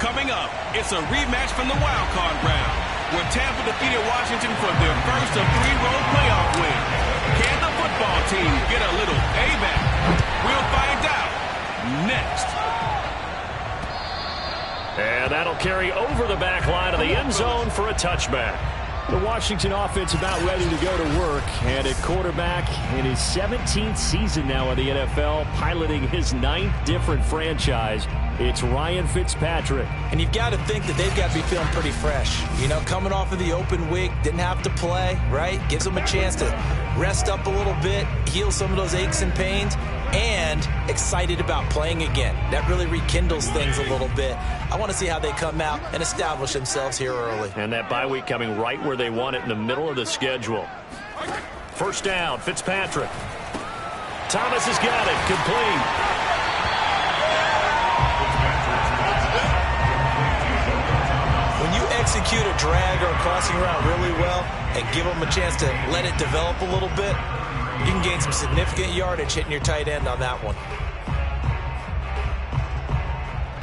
Coming up, it's a rematch from the wild card round, where Tampa defeated Washington for their first of 3 road playoff wins. Can the football team get a little payback? We'll find out next. And that'll carry over the back line of the end zone for a touchback. The Washington offense about ready to go to work. And at quarterback in his 17th season now in the NFL, piloting his 9th different franchise, it's Ryan Fitzpatrick. And you've got to think that they've got to be feeling pretty fresh. You know, coming off of the open week, didn't have to play, right? Gives them a chance to rest up a little bit, heal some of those aches and pains, and excited about playing again. That really rekindles things a little bit. I want to see how they come out and establish themselves here early. And that bye week coming right where they want it, in the middle of the schedule. First down, Fitzpatrick. Thomas has got it, complete. When you execute a drag or a crossing route really well and give them a chance to let it develop a little bit, you can gain some significant yardage hitting your tight end on that one.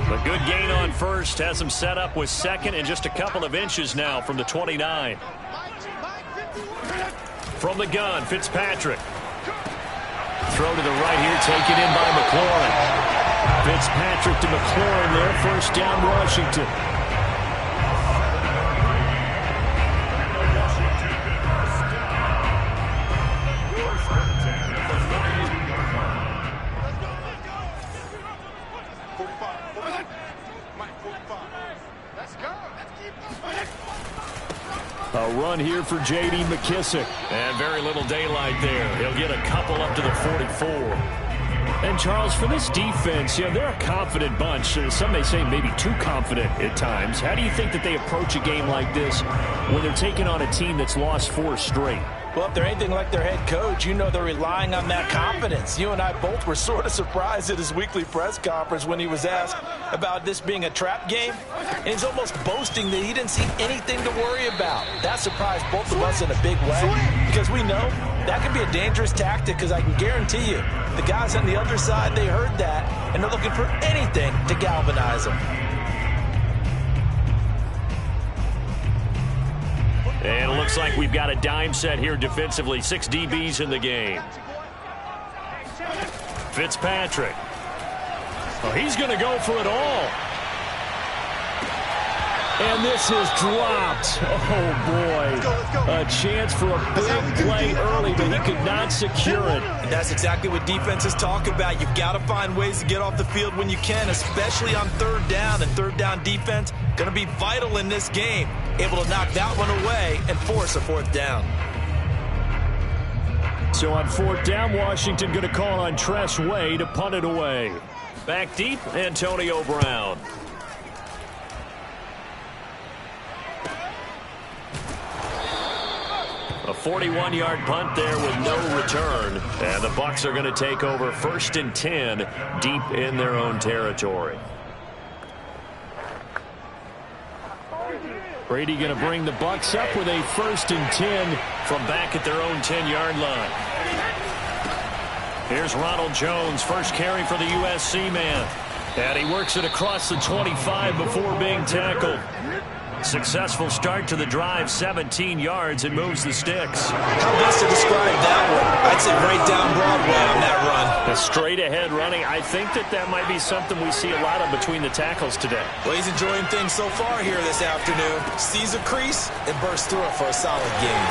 A good gain on first has him set up with second and just a couple of inches now from the 29. From the gun, Fitzpatrick. Throw to the right here, taken in by McLaurin. Fitzpatrick to McLaurin there, first down Washington. A run here for J.D. McKissick. And very little daylight there. He'll get a couple up to the 44. And, Charles, for this defense, you know, they're a confident bunch. Some may say maybe too confident at times. How do you think that they approach a game like this when they're taking on a team that's lost 4 straight? Well, if they're anything like their head coach, you know they're relying on that confidence. You and I both were sort of surprised at his weekly press conference when he was asked about this being a trap game. And he's almost boasting that he didn't see anything to worry about. That surprised both of us in a big way because we know that can be a dangerous tactic because I can guarantee you the guys on the other side, they heard that, and they're looking for anything to galvanize them. And it looks like we've got a dime set here defensively. 6 DBs in the game. Fitzpatrick. Oh, he's going to go for it all. And this is dropped. Oh, boy. A chance for a big play early, but he could not secure it. And that's exactly what defenses talk about. You've got to find ways to get off the field when you can, especially on third down. And third down defense going to be vital in this game. Able to knock that one away and force a 4th down. So on 4th down, Washington going to call on Tress Way to punt it away. Back deep, Antonio Brown. A 41-yard punt there with no return. And the Bucs are going to take over 1st and 10 deep in their own territory. Brady going to bring the Bucs up with a 1st and 10 from back at their own 10-yard line. Here's Ronald Jones, first carry for the USC man. And he works it across the 25 before being tackled. Successful start to the drive, 17 yards, and moves the sticks. How best to describe that one? I'd say right down Broadway on that run. A straight ahead running. I think that might be something we see a lot of between the tackles today. Well, he's enjoying things so far here this afternoon. Sees a crease and bursts through it for a solid gain.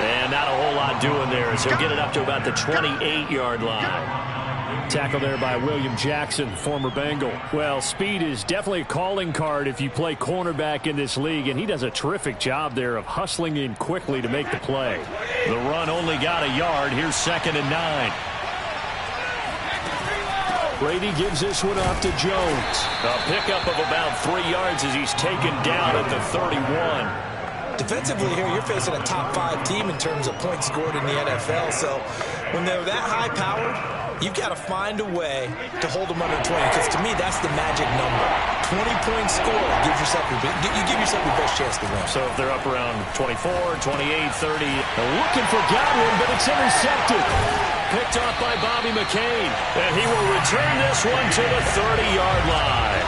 And not a whole lot doing there as he'll get it up to about the 28-yard line. Tackle there by William Jackson, former Bengal. Well, speed is definitely a calling card if you play cornerback in this league, and he does a terrific job there of hustling in quickly to make the play. The run only got a yard. Here's 2nd and 9. Brady gives this one off to Jones. A pickup of about 3 yards as he's taken down at the 31. Defensively here, you're facing a top 5 team in terms of points scored in the NFL. So when they're that high-powered, you've got to find a way to hold them under 20, because to me, that's the magic number. 20-point score gives yourself you give yourself your best chance to win. So if they're up around 24, 28, 30. They're looking for Godwin, but it's intercepted. Picked off by Bobby McCain. And he will return this one to the 30-yard line.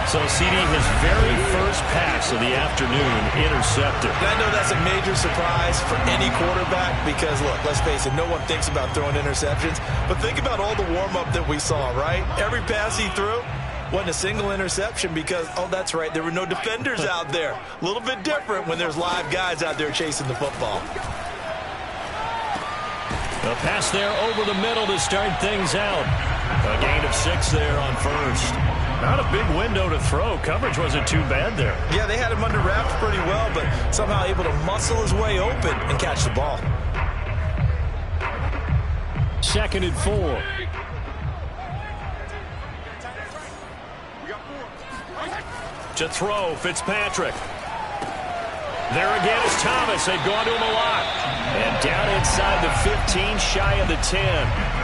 So CD, his very first pass of the afternoon intercepted. And I know that's a major surprise for any quarterback because, look, let's face it, no one thinks about throwing interceptions. But think about all the warm-up that we saw, right? Every pass he threw wasn't a single interception because, oh, that's right, there were no defenders out there. A little bit different when there's live guys out there chasing the football. A pass there over the middle to start things out. A gain of 6 there on first. Not a big window to throw. Coverage wasn't too bad there. Yeah, they had him under wraps pretty well, but somehow able to muscle his way open and catch the ball. 2nd and 4. To throw, Fitzpatrick. There again is Thomas. They've gone to him a lot. And down inside the 15, shy of the 10.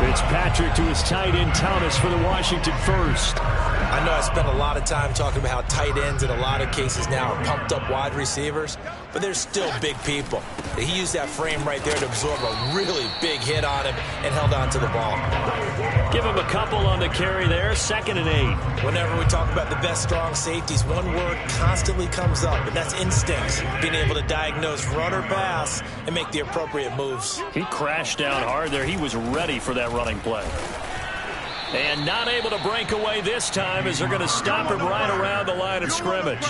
Fitzpatrick to his tight end Thomas for the Washington first. I know I spent a lot of time talking about how tight ends in a lot of cases now are pumped up wide receivers, but they're still big people. He used that frame right there to absorb a really big hit on him and held on to the ball. Give him a couple on the carry there, 2nd and 8. Whenever we talk about the best strong safeties, one word constantly comes up, and that's instincts. Being able to diagnose run or pass and make the appropriate moves. He crashed down hard there. He was ready for that running play. And not able to break away this time as they're going to stop him right around the line of scrimmage.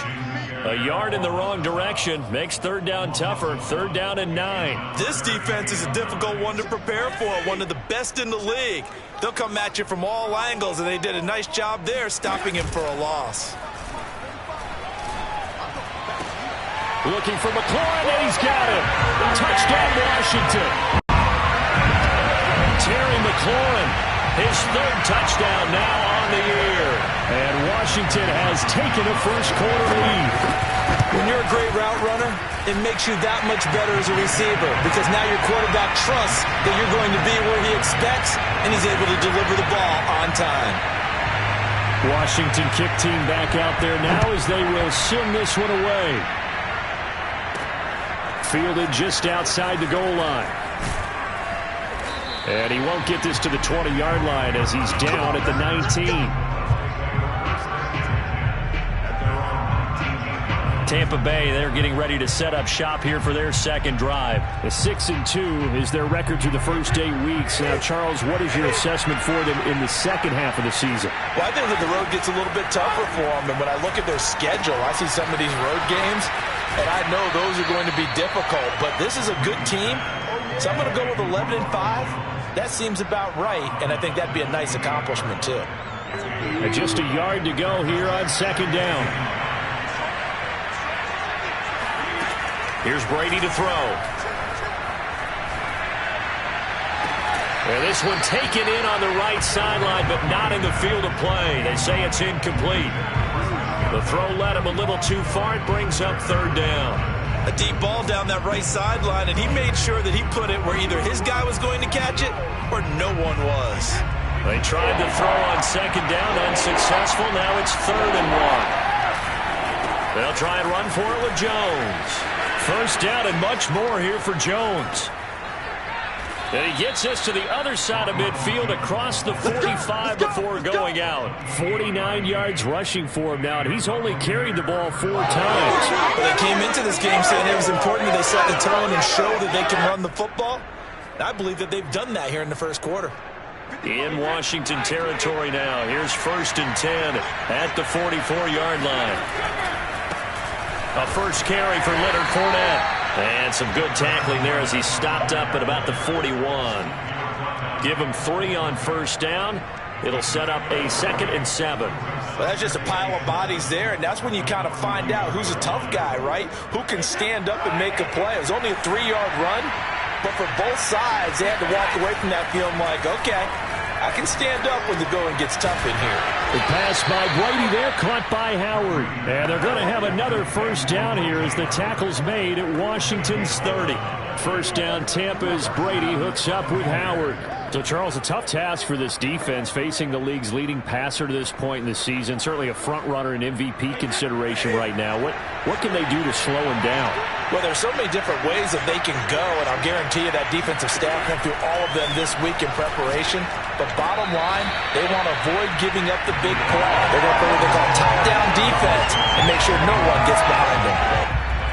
A yard in the wrong direction makes 3rd down tougher. 3rd down and 9. This defense is a difficult one to prepare for, one of the best in the league. They'll come at you from all angles, and they did a nice job there stopping him for a loss. Looking for McLaurin, and he's got him. Touchdown, Washington. Terry McLaurin. His 3rd touchdown now on the year. And Washington has taken a first-quarter lead. When you're a great route runner, it makes you that much better as a receiver because now your quarterback trusts that you're going to be where he expects, and he's able to deliver the ball on time. Washington kick team back out there now as they will send this one away. Fielded just outside the goal line. And he won't get this to the 20-yard line as he's down at the 19. Tampa Bay, they're getting ready to set up shop here for their second drive. The 6-2 is their record through the first 8 weeks. Now, Charles, what is your assessment for them in the second half of the season? Well, I think that the road gets a little bit tougher for them. And when I look at their schedule, I see some of these road games, and I know those are going to be difficult. But this is a good team, so I'm going to go with 11-5. That seems about right, and I think that'd be a nice accomplishment, too. And just a yard to go here on 2nd down. Here's Brady to throw. And this one taken in on the right sideline, but not in the field of play. They say it's incomplete. The throw led him a little too far. It brings up 3rd down. A deep ball down that right sideline, and he made sure that he put it where either his guy was going to catch it or no one was. They tried to throw on 2nd down, unsuccessful. Now it's 3rd and 1. They'll try and run for it with Jones. 1st down and much more here for Jones. And he gets us to the other side of midfield across the 45 before going out. 49 yards rushing for him now, and he's only carried the ball 4 times. Well, they came into this game saying it was important that they set the tone and show that they can run the football. And I believe that they've done that here in the first quarter. In Washington territory now. Here's 1st and 10 at the 44-yard line. A first carry for Leonard Fournette. And some good tackling there as he stopped up at about the 41. Give him 3 on 1st down. It'll set up a 2nd and 7. Well, that's just a pile of bodies there, and that's when you kind of find out who's a tough guy, right? Who can stand up and make a play. It was only a 3-yard run, but for both sides, they had to walk away from that feeling like, okay, I can stand up when the going gets tough in here. The pass by Brady there, caught by Howard. And they're going to have another 1st down here as the tackle's made at Washington's 30. 1st down, Tampa's Brady hooks up with Howard. So, Charles, a tough task for this defense facing the league's leading passer to this point in the season. Certainly a front-runner in MVP consideration right now. What can they do to slow him down? Well, there's so many different ways that they can go, and I'll guarantee you that defensive staff went through all of them this week in preparation. But bottom line, they want to avoid giving up the big play. They're going to play what they call top-down defense and make sure no one gets behind them.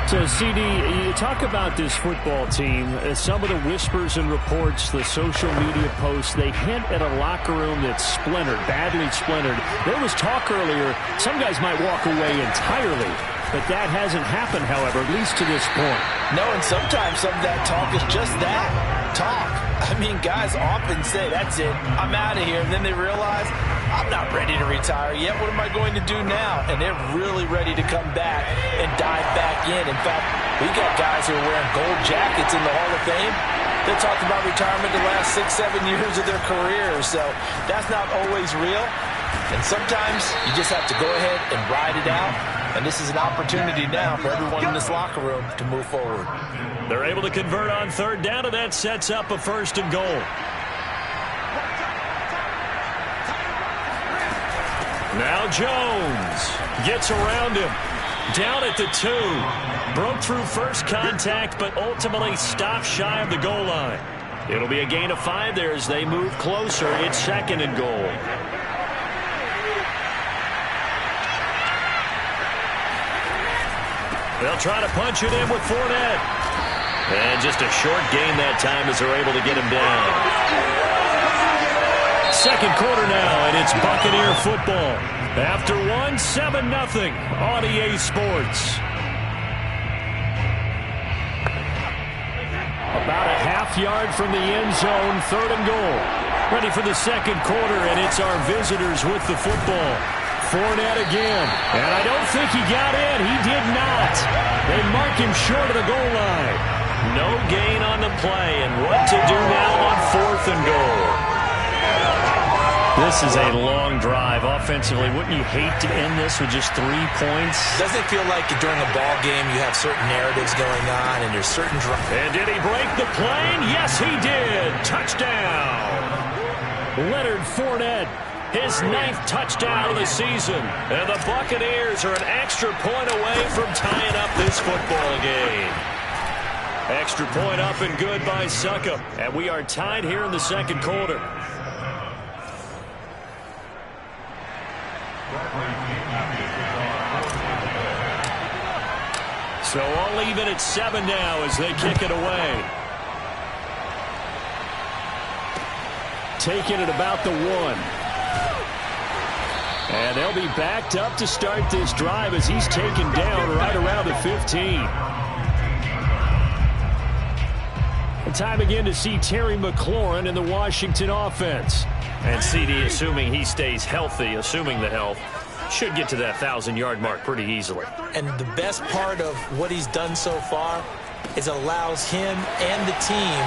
So, CD, you talk about this football team, some of the whispers and reports, the social media posts, they hint at a locker room that's splintered, badly splintered. There was talk earlier, some guys might walk away entirely, but that hasn't happened, however, at least to this point. No, and sometimes some of that talk is just that, talk. I mean, guys often say, that's it, I'm out of here, and then they realize, I'm not ready to retire yet. What am I going to do now? And they're really ready to come back and dive back in. In fact, we got guys who are wearing gold jackets in the Hall of Fame. They talked about retirement the last 6-7 years of their careers. So that's not always real. And sometimes you just have to go ahead and ride it out. And this is an opportunity now for everyone in this locker room to move forward. They're able to convert on third down, and that sets up a 1st and goal. Now Jones gets around him. Down at the 2. Broke through first contact, but ultimately stopped shy of the goal line. It'll be a gain of 5 there as they move closer. It's 2nd and goal. They'll try to punch it in with Fournette. And just a short gain that time as they're able to get him down. 2nd quarter now, and it's Buccaneer football. After 7-0 on EA Sports. About a half-yard from the end zone, 3rd and goal. Ready for the 2nd quarter, and it's our visitors with the football. Fournette again, and I don't think he got in. He did not. They mark him short of the goal line. No gain on the play, and what to do now on 4th and goal. This is a long drive. Offensively, wouldn't you hate to end this with just 3 points? Doesn't it feel like during a ball game you have certain narratives going on and there's certain drives? And did he break the plane? Yes, he did. Touchdown. Leonard Fournette, his 9th touchdown of the season. And the Buccaneers are an extra point away from tying up this football game. Extra point up and good by Succop. And we are tied here in the 2nd quarter. So all even at 7 now as they kick it away. Taking it about the 1. And they'll be backed up to start this drive as he's taken down right around the 15. And time again to see Terry McLaurin in the Washington offense. And CD, assuming he stays healthy, assuming the health, should get to that 1,000-yard mark pretty easily. And the best part of what he's done so far is allows him and the team.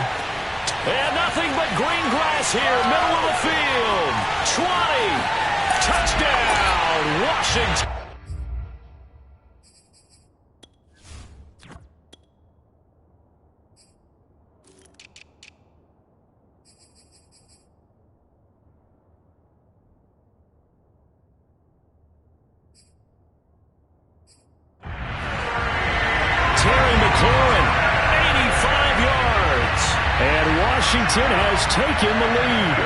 And nothing but green grass here, middle of the field. 20. Touchdown, Washington. Washington has taken the lead.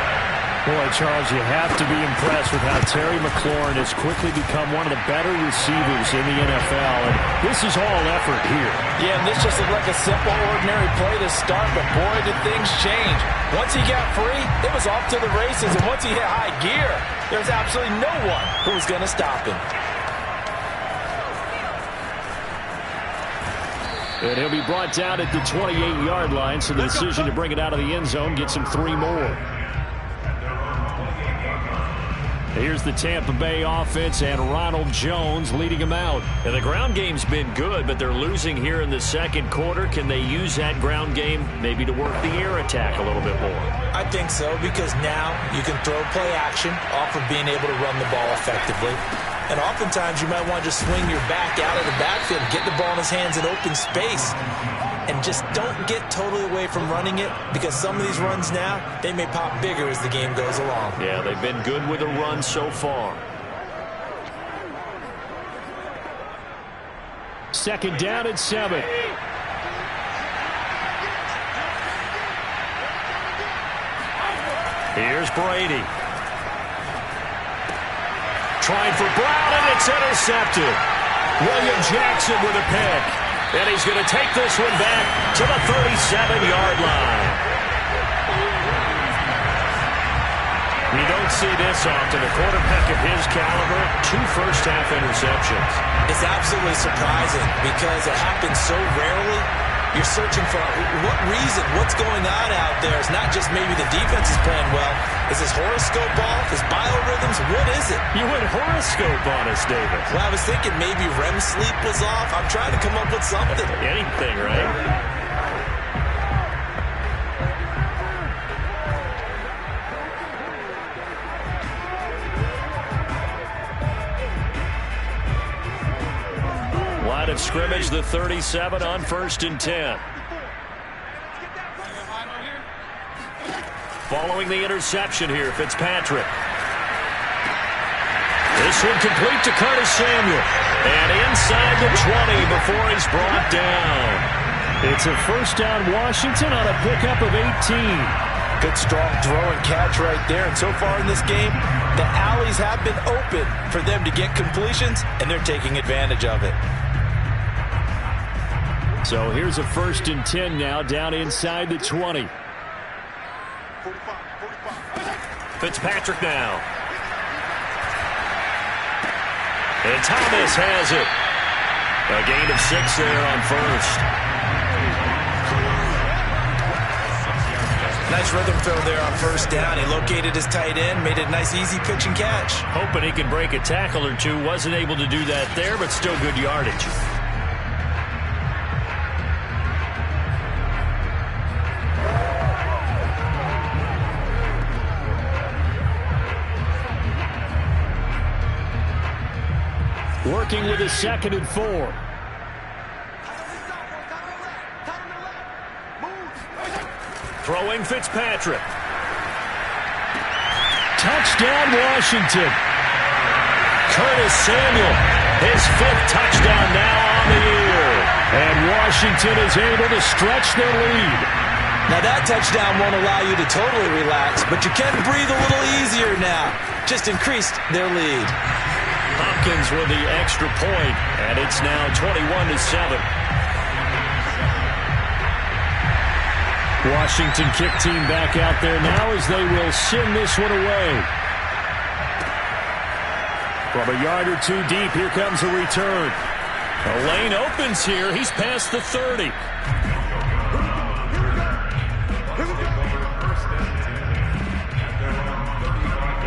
Boy, Charles, you have to be impressed with how Terry McLaurin has quickly become one of the better receivers in the NFL. And this is all effort here. Yeah, and this just looked like a simple, ordinary play to start, but boy, did things change. Once he got free, it was off to the races, and once he hit high gear, there's absolutely no one who was going to stop him. And he'll be brought down at the 28-yard line, so the decision to bring it out of the end zone gets him 3 more. Here's the Tampa Bay offense and Ronald Jones leading them out. And the ground game's been good, but they're losing here in the 2nd quarter. Can they use that ground game maybe to work the air attack a little bit more? I think so, because now you can throw play action off of being able to run the ball effectively. And oftentimes you might want to just swing your back out of the backfield and get the ball in his hands in open space. and just don't get totally away from running it, because some of these runs now, they may pop bigger as the game goes along. Yeah, they've been good with a run so far. Second down and 7. Here's Brady. Trying for Brown, and it's intercepted. William Jackson with a pick. And he's going to take this one back to the 37-yard line. You don't see this often. A quarterback of his caliber, 2 first-half interceptions. It's absolutely surprising because it happens so rarely. You're searching for what reason, what's going on out there. It's not just maybe the defense is playing well. Is his horoscope off? His biorhythms? What is it? You went horoscope on us, David. Well, I was thinking maybe REM sleep was off. I'm trying to come up with something. Anything, right? Line of scrimmage, the 37 on 1st and 10. Following the interception here, Fitzpatrick. This one complete to Curtis Samuel. And inside the 20 before he's brought down. It's a first down Washington on a pickup of 18. Good strong throw and catch right there. And so far in this game, the alleys have been open for them to get completions, and they're taking advantage of it. So here's a 1st and 10 now, down inside the 20. Fitzpatrick now. And Thomas has it. A gain of 6 there on 1st. Nice rhythm throw there on 1st down. He located his tight end, made it a nice easy pitch and catch. Hoping he could break a tackle or two. Wasn't able to do that there, but still good yardage. Working with a 2nd and 4. Throwing Fitzpatrick. Touchdown Washington. Curtis Samuel, his 5th touchdown now on the year. And Washington is able to stretch their lead. Now that touchdown won't allow you to totally relax, but you can breathe a little easier now. Just increased their lead. Hopkins with the extra point, and it's now 21-7. Washington kick team back out there now as they will send this one away. From a yard or 2 deep, here comes a return. A lane opens here. He's past the 30.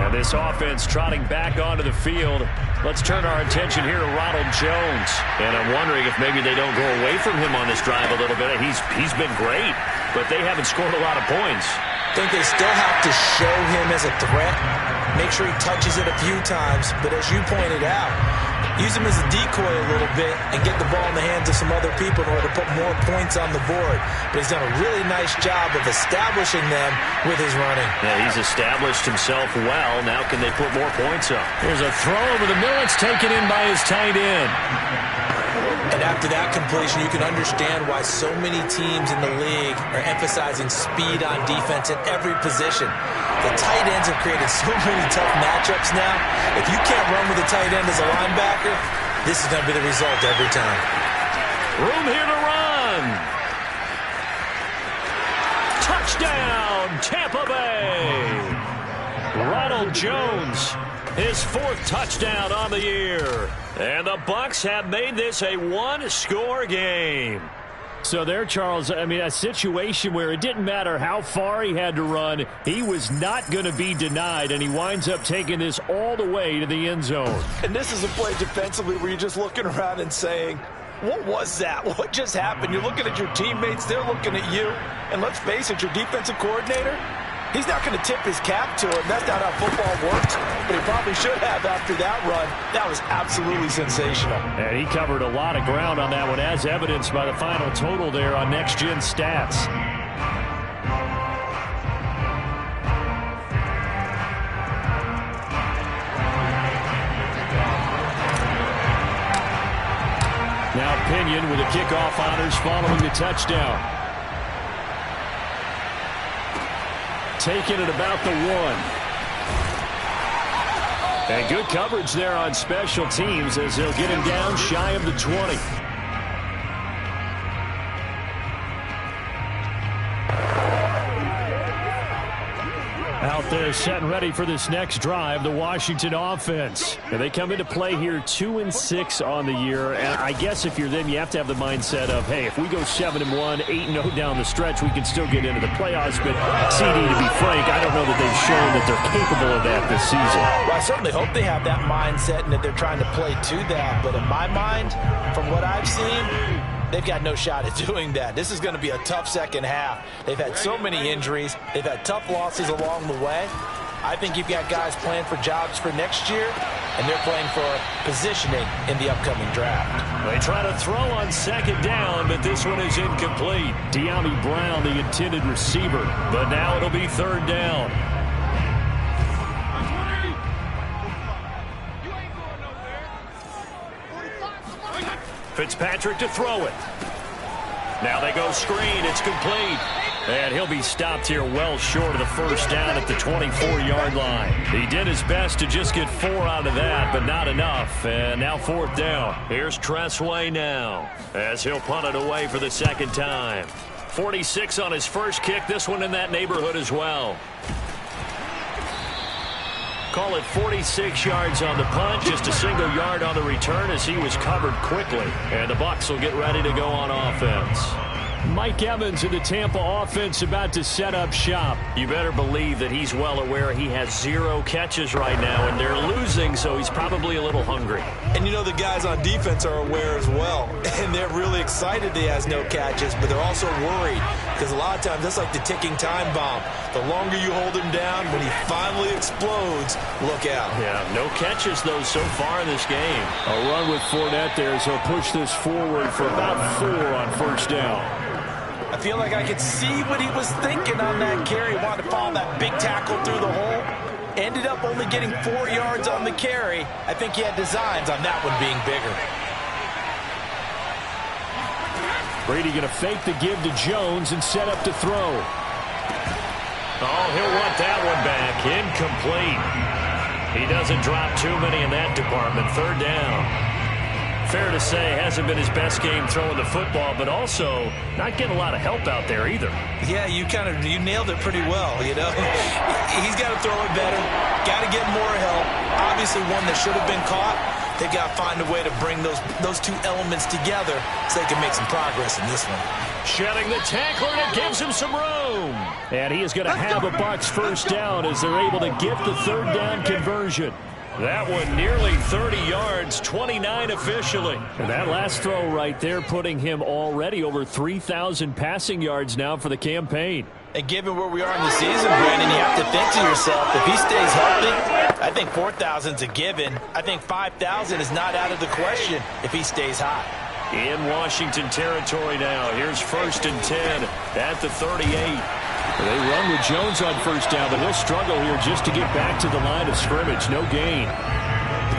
And this offense trotting back onto the field. Let's turn our attention here to Ronald Jones. And I'm wondering if maybe they don't go away from him on this drive a little bit. He's been great, but they haven't scored a lot of points. I think they still have to show him as a threat. Make sure he touches it a few times. But as you pointed out, use him as a decoy a little bit and get the ball in the hands of some other people in order to put more points on the board. But he's done a really nice job of establishing them with his running. Yeah, he's established himself well. Now can they put more points up? Here's a throw over the middle. It's taken in by his tight end. And after that completion, you can understand why so many teams in the league are emphasizing speed on defense at every position. The tight ends have created so many tough matchups now. If you can't run with a tight end as a linebacker, this is going to be the result every time. Room here to run. Touchdown, Tampa Bay. Ronald Jones, his 4th touchdown on the year. And the Bucs have made this a 1-score game. So there, Charles, I mean, a situation where it didn't matter how far he had to run, he was not going to be denied, and he winds up taking this all the way to the end zone. And this is a play defensively where you're just looking around and saying, what was that? What just happened? You're looking at your teammates, they're looking at you. And let's face it, your defensive coordinator, He's not going to tip his cap to him. That's not how football works, but he probably should have after that run. That was absolutely sensational. And he covered a lot of ground on that one, as evidenced by the final total there on Next Gen Stats. Now Pinion with the kickoff honors following the touchdown. Taking it about the 1. And good coverage there on special teams as they'll get him down shy of the 20. Out there set and ready for this next drive, the Washington offense. And they come into play here 2-6 on the year. And I guess if you're them, you have to have the mindset of, hey, if we go 7-1, 8-0 down the stretch, we can still get into the playoffs. But CD, to be frank, I don't know that they've shown that they're capable of that this season. Well, I certainly hope they have that mindset and that they're trying to play to that. But in my mind, from what I've seen, they've got no shot at doing that. This is going to be a tough second half. They've had so many injuries. They've had tough losses along the way. I think you've got guys playing for jobs for next year, and they're playing for positioning in the upcoming draft. They try to throw on second down, but this one is incomplete. De'Ami Brown, the intended receiver, but now it'll be third down. Fitzpatrick to throw it. Now they go screen. It's complete. And he'll be stopped here well short of the first down at the 24-yard line. He did his best to just get 4 out of that, but not enough. And now fourth down. Here's Tressway now as he'll punt it away for the second time. 46 on his first kick. This one in that neighborhood as well. Call it 46 yards on the punt, just a single yard on the return as he was covered quickly. And the Bucs will get ready to go on offense. Mike Evans in the Tampa offense about to set up shop. You better believe that he's well aware he has 0 catches right now, and they're losing, so he's probably a little hungry. And you know the guys on defense are aware as well, and they're really excited he has no catches, but they're also worried because a lot of times that's like the ticking time bomb. The longer you hold him down, when he finally explodes, look out. Yeah, no catches, though, so far in this game. A run with Fournette there as he'll push this forward for about 4 on first down. I feel like I could see what he was thinking on that carry. Wanted to follow that big tackle through the hole. Ended up only getting 4 yards on the carry. I think he had designs on that one being bigger. Brady going to fake the give to Jones and set up to throw. Oh, he'll want that one back. Incomplete. He doesn't drop too many in that department. Third down. Fair to say, hasn't been his best game throwing the football, but also not getting a lot of help out there either. Yeah, you nailed it pretty well, you know. He's got to throw it better, got to get more help. Obviously one that should have been caught. They got to find a way to bring those two elements together so they can make some progress in this one. Shedding the tackler, and it gives him some room. And he is going to have a Bucs first down as they're able to get the third down conversion. That one nearly 30 yards, 29 officially. And that last throw right there putting him already over 3,000 passing yards now for the campaign. And given where we are in the season, Brandon, you have to think to yourself, if he stays healthy, I think 4,000's a given. I think 5,000 is not out of the question if he stays hot. In Washington territory now. Here's 1st and 10 at the 38. They run with Jones on first down, but he'll struggle here just to get back to the line of scrimmage. No gain.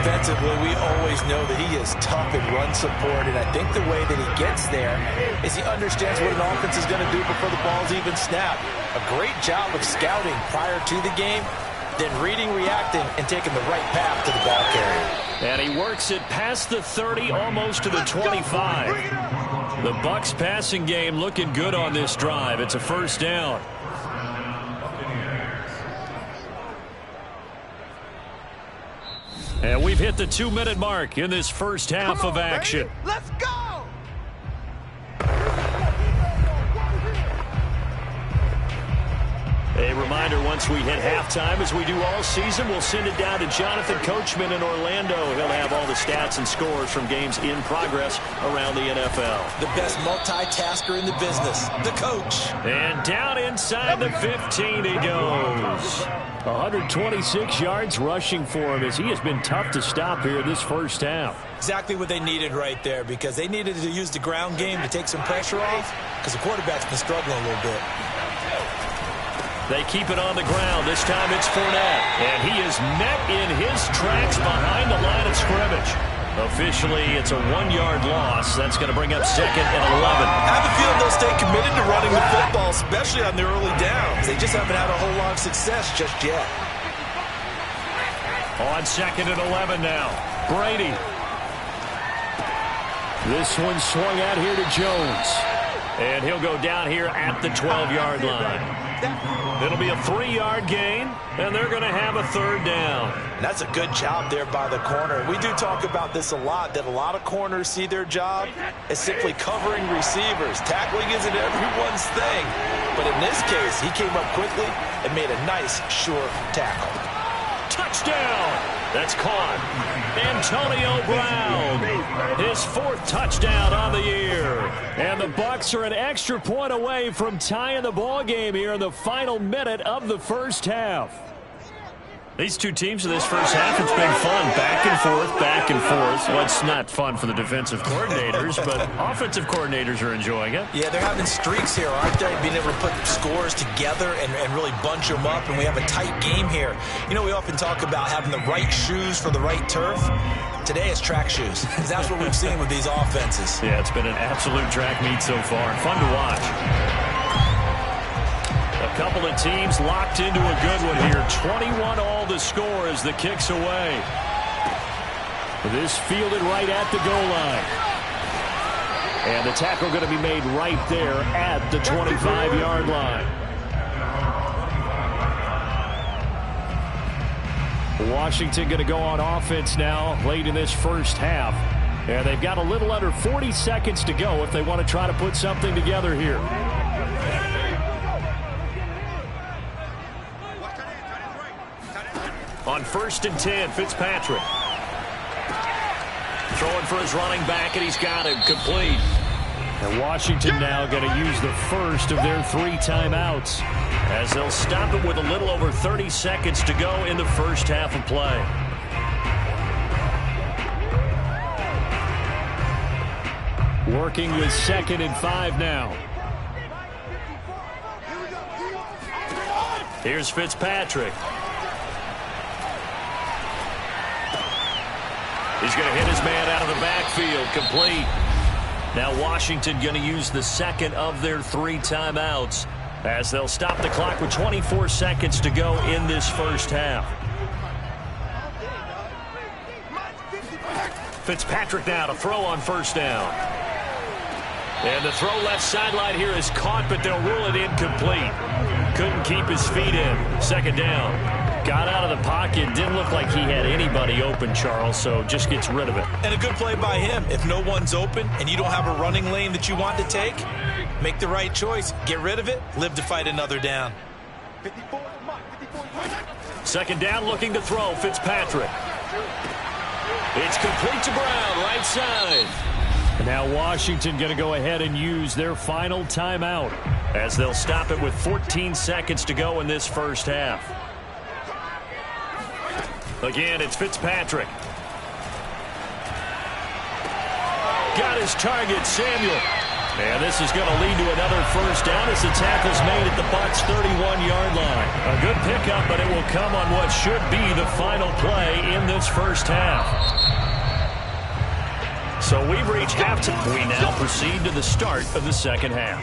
Defensively, we always know that he is tough in run support, and I think the way that he gets there is he understands what an offense is going to do before the ball's even snapped. A great job of scouting prior to the game, then reading, reacting, and taking the right path to the ball carrier. And he works it past the 30, almost to the 25. The Bucs passing game looking good on this drive. It's a first down. And we've hit the 2-minute mark in this first half of action. Baby. Let's go! A reminder reminder, once we hit halftime, as we do all season, we'll send it down to Jonathan Coachman in Orlando. He'll have all the stats and scores from games in progress around the NFL. The best multitasker in the business, the coach. And down inside the 15 he goes. 126 yards rushing for him, as he has been tough to stop here this first half. Exactly what they needed right there, because they needed to use the ground game to take some pressure off, because the quarterback's been struggling a little bit. They keep it on the ground. This time it's Fournette, and he is met in his tracks behind the line of scrimmage. Officially, it's a 1-yard loss. That's going to bring up 2nd and 11. I have a feeling they'll stay committed to running the football, especially on their early downs. They just haven't had a whole lot of success just yet. On 2nd and 11 now. Brady. This one swung out here to Jones. And he'll go down here at the 12-yard line. It'll be a 3-yard gain, and they're going to have a 3rd down. That's a good job there by the corner. We do talk about this a lot, that a lot of corners see their job as simply covering receivers. Tackling isn't everyone's thing. But in this case, he came up quickly and made a nice, sure tackle. Touchdown! That's caught. Antonio Brown, his 4th touchdown on the year. And the Bucs are an extra point away from tying the ball game here in the final minute of the first half. These two teams in this first half, it's been fun. Back and forth, back and forth. Well, it's not fun for the defensive coordinators, but offensive coordinators are enjoying it. Yeah, they're having streaks here, aren't they? Being able to put scores together and really bunch them up, and we have a tight game here. You know, we often talk about having the right shoes for the right turf. Today it's track shoes. That's what we've seen with these offenses. Yeah, it's been an absolute track meet so far. Fun to watch. A couple of teams locked into a good one here. 21-all the score as the kick's away. This fielded right at the goal line. And the tackle going to be made right there at the 25-yard line. Washington going to go on offense now late in this first half. And they've got a little under 40 seconds to go if they want to try to put something together here. On 1st and 10, Fitzpatrick. Throwing for his running back, and he's got him complete. And Washington now going to use the first of their 3 timeouts, as they'll stop it with a little over 30 seconds to go in the first half of play. Working with 2nd and 5 now. Here's Fitzpatrick. He's going to hit his man out of the backfield, complete. Now Washington going to use the 2nd of their 3 timeouts, as they'll stop the clock with 24 seconds to go in this first half. Fitzpatrick now to throw on 1st down. And the throw left sideline here is caught, but they'll rule it incomplete. Couldn't keep his feet in. 2nd down. Got out of the pocket. Didn't look like he had anybody open, Charles, so just gets rid of it. And a good play by him. If no one's open and you don't have a running lane that you want to take, make the right choice. Get rid of it. Live to fight another down. 2nd down, looking to throw. Fitzpatrick. It's complete to Brown, right side. And now Washington going to go ahead and use their final timeout, as they'll stop it with 14 seconds to go in this first half. Again, it's Fitzpatrick. Got his target, Samuel. And this is going to lead to another first down as the tackle's made at the Bucs' 31-yard line. A good pickup, but it will come on what should be the final play in this first half. So we've reached halftime. We now proceed to the start of the second half.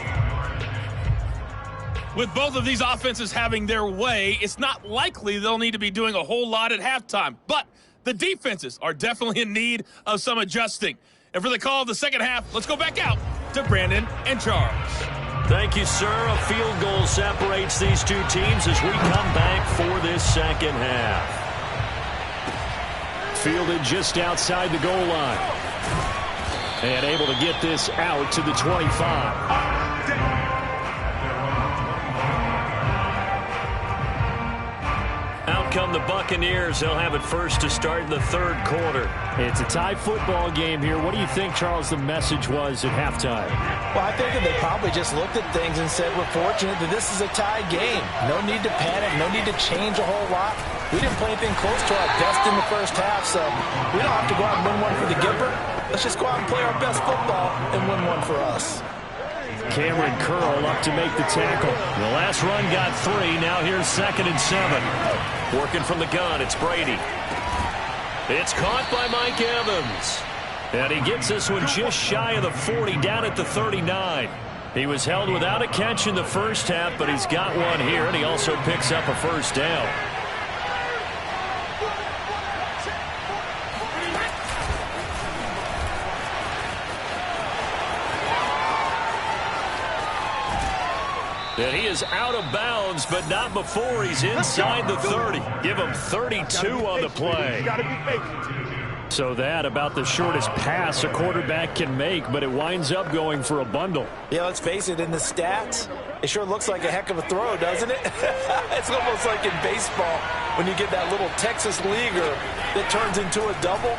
With both of these offenses having their way, it's not likely they'll need to be doing a whole lot at halftime. But the defenses are definitely in need of some adjusting. And for the call of the second half, let's go back out to Brandon and Charles. Thank you, sir. A field goal separates these two teams as we come back for this second half. Fielded just outside the goal line. And able to get this out to the 25. come the Buccaneers. They'll have it first to start in the third quarter. It's a tie football game here. What do you think, Charles, the message was at halftime? Well, I think that they probably just looked at things and said, we're fortunate that this is a tie game. No need to panic. No need to change a whole lot. We didn't play anything close to our best in the first half, so we don't have to go out and win one for the Gipper. Let's just go out and play our best football and win one for us. Cameron Curl up to make the tackle. The last run got 3. Now here's 2nd and 7. Working from the gun, it's Brady. It's caught by Mike Evans. And he gets this one just shy of the 40, down at the 39. He was held without a catch in the first half, but he's got one here, and he also picks up a first down. And he is out of bounds, but not before he's inside the 30. Give him 32 on the play. So that about the shortest pass a quarterback can make, but it winds up going for a bundle. Yeah, let's face it, in the stats, it sure looks like a heck of a throw, doesn't it? It's almost like in baseball when you get that little Texas leaguer that turns into a double.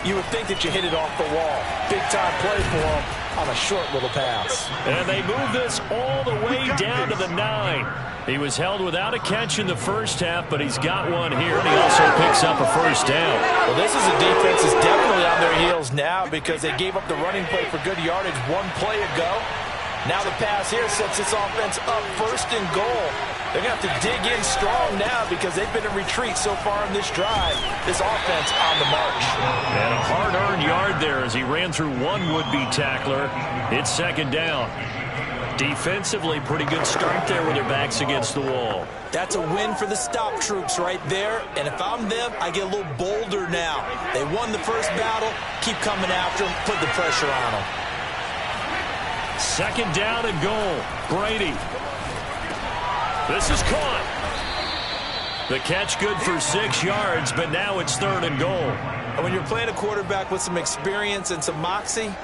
You would think that you hit it off the wall. Big-time play for him on a short little pass. And they move this all the way down to the 9. He was held without a catch in the first half, but he's got one here, and he also picks up a first down. Well, this is a defense that's definitely on their heels now because they gave up the running play for good yardage one play ago. Now the pass here sets this offense up 1st and goal. They're going to have to dig in strong now because they've been in retreat so far in this drive. This offense on the march. And a hard-earned yard there as he ran through one would-be tackler. It's 2nd down. Defensively, pretty good start there with their backs against the wall. That's a win for the stop troops right there. And if I'm them, I get a little bolder now. They won the first battle. Keep coming after them. Put the pressure on them. 2nd down and goal. Brady. This is caught. The catch good for 6 yards, but now it's 3rd and goal. And when you're playing a quarterback with some experience and some moxie,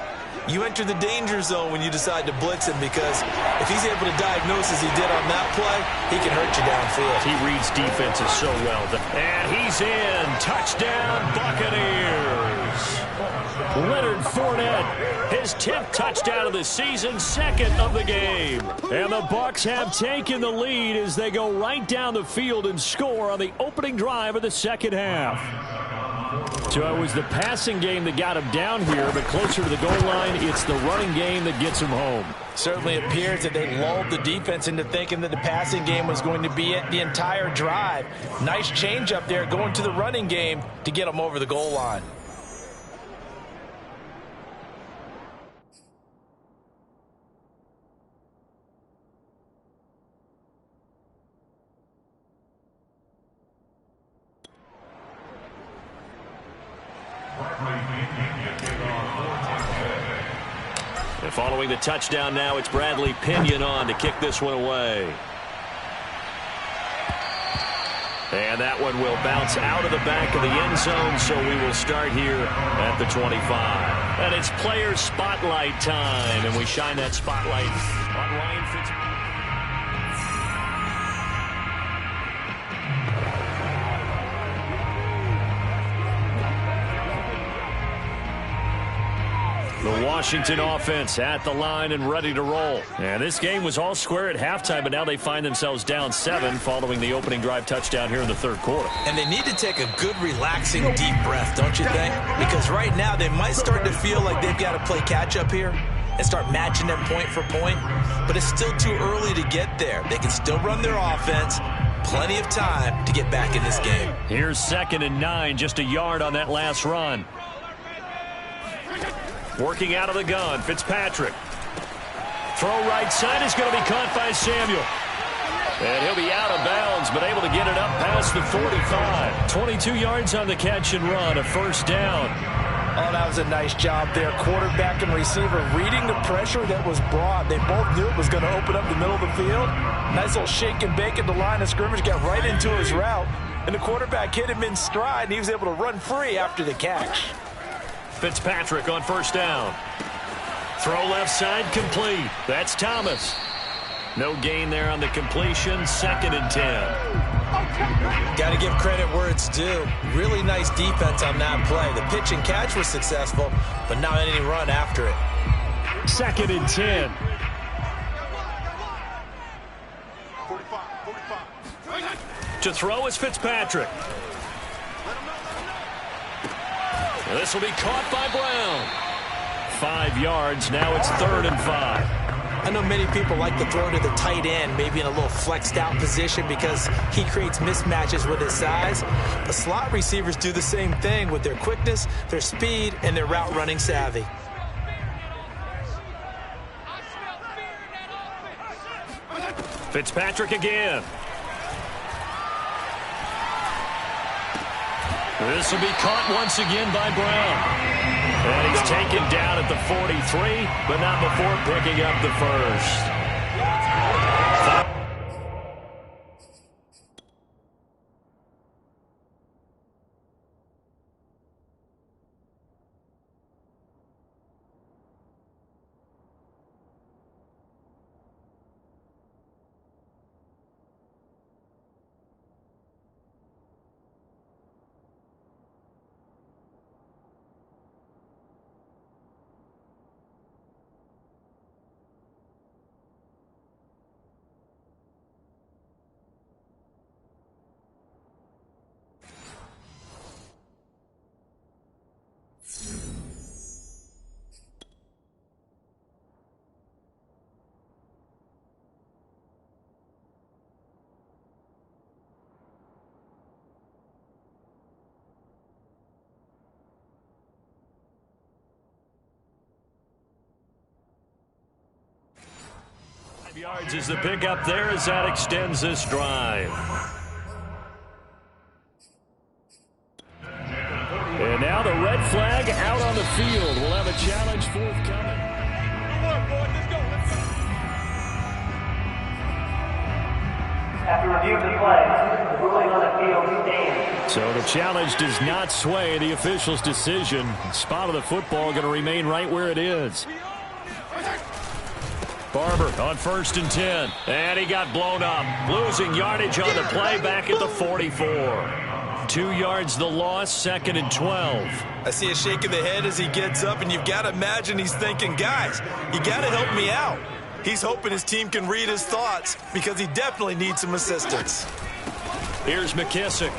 you enter the danger zone when you decide to blitz him because if he's able to diagnose as he did on that play, he can hurt you downfield. He reads defenses so well. And he's in. Touchdown, Buccaneers. Leonard Fournette, his 10th touchdown of the season, 2nd of the game. And the Bucs have taken the lead as they go right down the field and score on the opening drive of the second half. So it was the passing game that got him down here, but closer to the goal line, it's the running game that gets him home. Certainly appears that they lulled the defense into thinking that the passing game was going to be it the entire drive. Nice change up there going to the running game to get them over the goal line. And following the touchdown now, it's Bradley Pinion on to kick this one away. And that one will bounce out of the back of the end zone, so we will start here at the 25. And it's player spotlight time, and we shine that spotlight on Ryan Fitzpatrick. The Washington offense at the line and ready to roll. And this game was all square at halftime, but now they find themselves down 7 following the opening drive touchdown here in the third quarter. And they need to take a good, relaxing, deep breath, don't you think? Because right now they might start to feel like they've got to play catch-up here and start matching them point for point. But it's still too early to get there. They can still run their offense. Plenty of time to get back in this game. Here's 2nd and 9, just a yard on that last run. Working out of the gun, Fitzpatrick. Throw right side is going to be caught by Samuel. And he'll be out of bounds, but able to get it up past the 45. 22 yards on the catch and run, a first down. Oh, that was a nice job there. Quarterback and receiver reading the pressure that was brought. They both knew it was going to open up the middle of the field. Nice little shake and bake at the line of scrimmage, got right into his route. And the quarterback hit him in stride, and he was able to run free after the catch. Fitzpatrick on first down. Throw left side complete. That's Thomas. No gain there on the completion. 2nd and 10. Got to give credit where it's due. Really nice defense on that play. The pitch and catch was successful, but not any run after it. 2nd and 10. To throw is Fitzpatrick. This will be caught by Brown. 5 yards. Now it's 3rd and 5. I know many people like to throw to the tight end, maybe in a little flexed out position because he creates mismatches with his size. But slot receivers do the same thing with their quickness, their speed, and their route running savvy. Fitzpatrick again. This will be caught once again by Brown. And he's taken down at the 43, but not before picking up the first. Yards is the pickup there as that extends this drive. And now the red flag out on the field. We'll have a challenge forthcoming. After review of the play, the ruling on the field stands. So the challenge does not sway the official's decision. Spot of the football going to remain right where it is. Barber on 1st and 10. And he got blown up. Losing yardage on the play back at the 44. 2 yards the loss, 2nd and 12. I see a shake of the head as he gets up, and you've got to imagine he's thinking, guys, you got to help me out. He's hoping his team can read his thoughts because he definitely needs some assistance. Here's McKissick.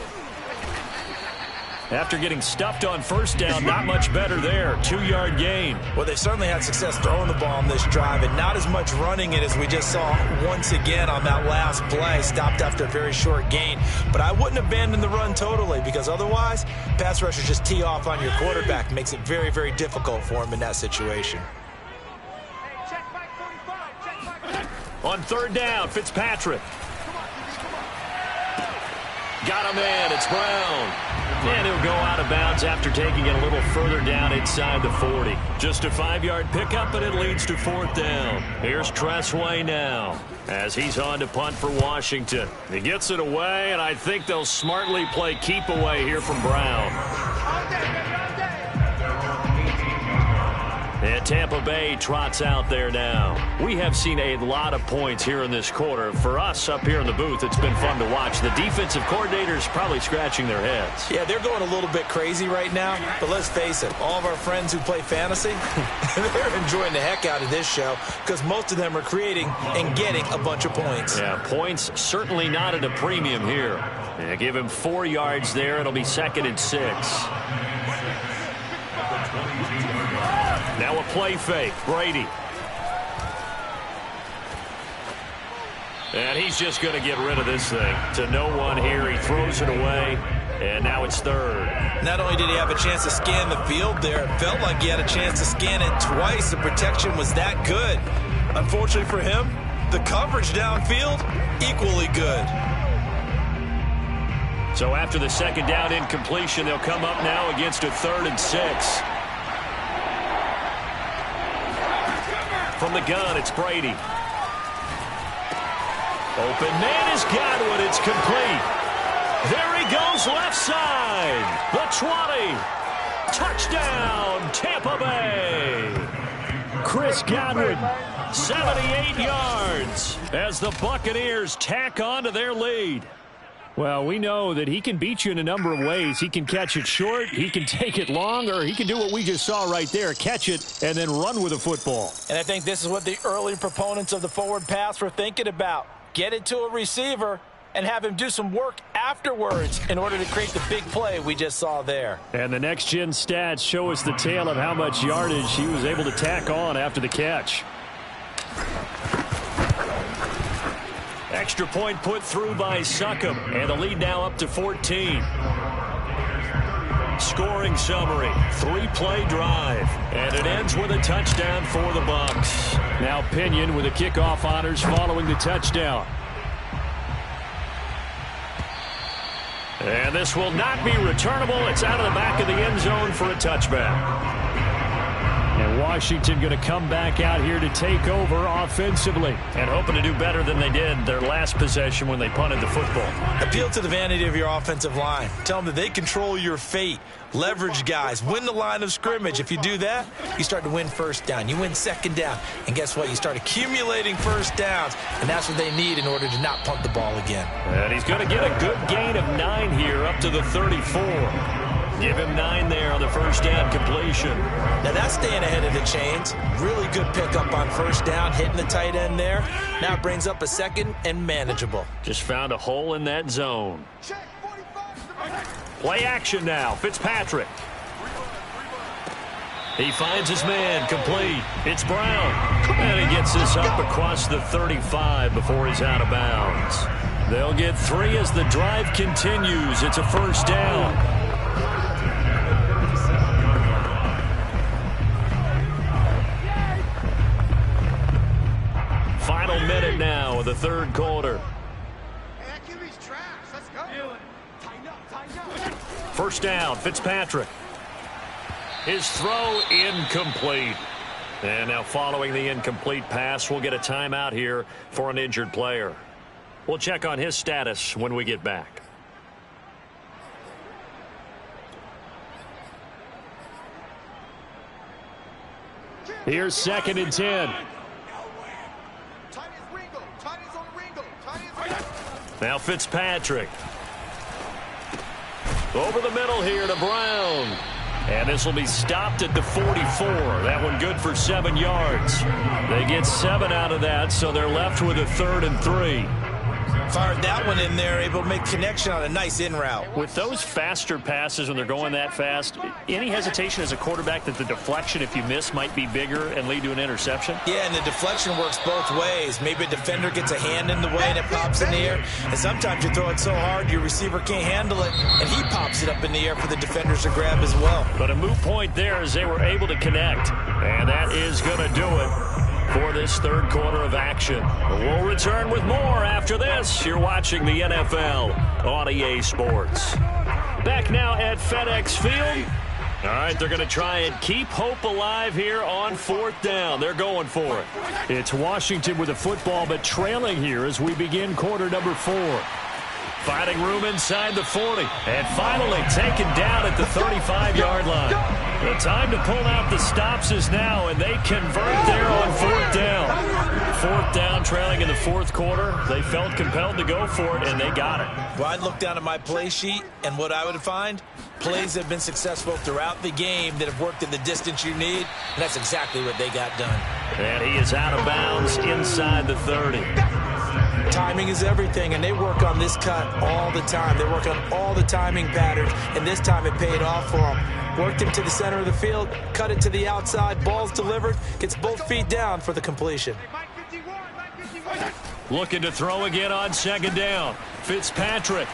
After getting stuffed on 1st down, not much better there. 2-yard gain. Well, they certainly had success throwing the ball on this drive and not as much running it as we just saw once again on that last play. Stopped after a very short gain. But I wouldn't abandon the run totally because otherwise, pass rushers just tee off on your quarterback. Makes it very, very difficult for him in that situation. On 3rd down, Fitzpatrick. Got him in. It's Brown. And he'll go out of bounds after taking it a little further down inside the 40. Just a 5-yard pickup, but it leads to 4th down. Here's Tressway now as he's on to punt for Washington. He gets it away, and I think they'll smartly play keep away here from Brown. And Tampa Bay trots out there now. We have seen a lot of points here in this quarter. For us up here in the booth, it's been fun to watch. The defensive coordinators probably scratching their heads. Yeah, they're going a little bit crazy right now. But let's face it, all of our friends who play fantasy, they're enjoying the heck out of this show because most of them are creating and getting a bunch of points. Yeah, points certainly not at a premium here. Yeah, give him 4 yards there. It'll be 2nd and 6. Now a play fake. Brady. And he's just going to get rid of this thing. To no one here. He throws it away. And now it's 3rd. Not only did he have a chance to scan the field there, it felt like he had a chance to scan it twice. The protection was that good. Unfortunately for him, the coverage downfield, equally good. So after the 2nd down incompletion, they'll come up now against a 3rd and 6. From the gun, it's Brady. Open man is Godwin. It's complete. There he goes left side. The 20. Touchdown, Tampa Bay. Chris Godwin, 78 yards as the Buccaneers tack on to their lead. Well, we know that he can beat you in a number of ways. He can catch it short, he can take it long, or he can do what we just saw right there, catch it and then run with the football. And I think this is what the early proponents of the forward pass were thinking about. Get it to a receiver and have him do some work afterwards in order to create the big play we just saw there. And the next-gen stats show us the tale of how much yardage he was able to tack on after the catch. Extra point put through by Succop, and the lead now up to 14. Scoring summary, 3-play drive, and it ends with a touchdown for the Bucs. Now Pinion with the kickoff honors following the touchdown. And this will not be returnable. It's out of the back of the end zone for a touchback. And Washington going to come back out here to take over offensively. And hoping to do better than they did their last possession when they punted the football. Appeal to the vanity of your offensive line. Tell them that they control your fate. Leverage guys. Win the line of scrimmage. If you do that, you start to win first down. You win second down. And guess what? You start accumulating first downs. And that's what they need in order to not punt the ball again. And he's going to get a good gain of 9 here up to the 34. Give him 9 there on the first down completion. Now that's staying ahead of the chains. Really good pickup on first down, hitting the tight end there. Now it brings up a second and manageable. Just found a hole in that zone. Play action now. Fitzpatrick. He finds his man, complete. It's Brown. And he gets this up across the 35 before he's out of bounds. They'll get 3 as the drive continues. It's a first down. Final minute now of the third quarter. First down, Fitzpatrick. His throw incomplete. And now following the incomplete pass, we'll get a timeout here for an injured player. We'll check on his status when we get back. Here's 2nd and 10. Now Fitzpatrick. Over the middle here to Brown. And this will be stopped at the 44. That one good for 7 yards. They get 7 out of that, so they're left with a 3rd and 3. Fired that one in there, able to make connection on a nice in route. With those faster passes when they're going that fast, any hesitation as a quarterback that the deflection, if you miss, might be bigger and lead to an interception? Yeah, and the deflection works both ways. Maybe a defender gets a hand in the way and it pops in the air. And sometimes you throw it so hard your receiver can't handle it, and he pops it up in the air for the defenders to grab as well. But a moot point there as they were able to connect. And that is going to do it for this third quarter of action. We'll return with more after this. You're watching the NFL on EA Sports. Back now at FedEx Field. All right, they're going to try and keep hope alive here on 4th down. They're going for it. It's Washington with the football, but trailing here as we begin quarter number 4. Finding room inside the 40. And finally taken down at the 35-yard line. The time to pull out the stops is now, and they convert there on 4th down. 4th down, trailing in the 4th quarter. They felt compelled to go for it, and they got it. Well, I'd look down at my play sheet, and what I would find, plays that have been successful throughout the game that have worked in the distance you need, and that's exactly what they got done. And he is out of bounds inside the 30. Timing is everything, and they work on this cut all the time. They work on all the timing patterns, and this time it paid off for them. Worked him to the center of the field, cut it to the outside, ball's delivered, gets both feet down for the completion. Looking to throw again on 2nd down. Fitzpatrick.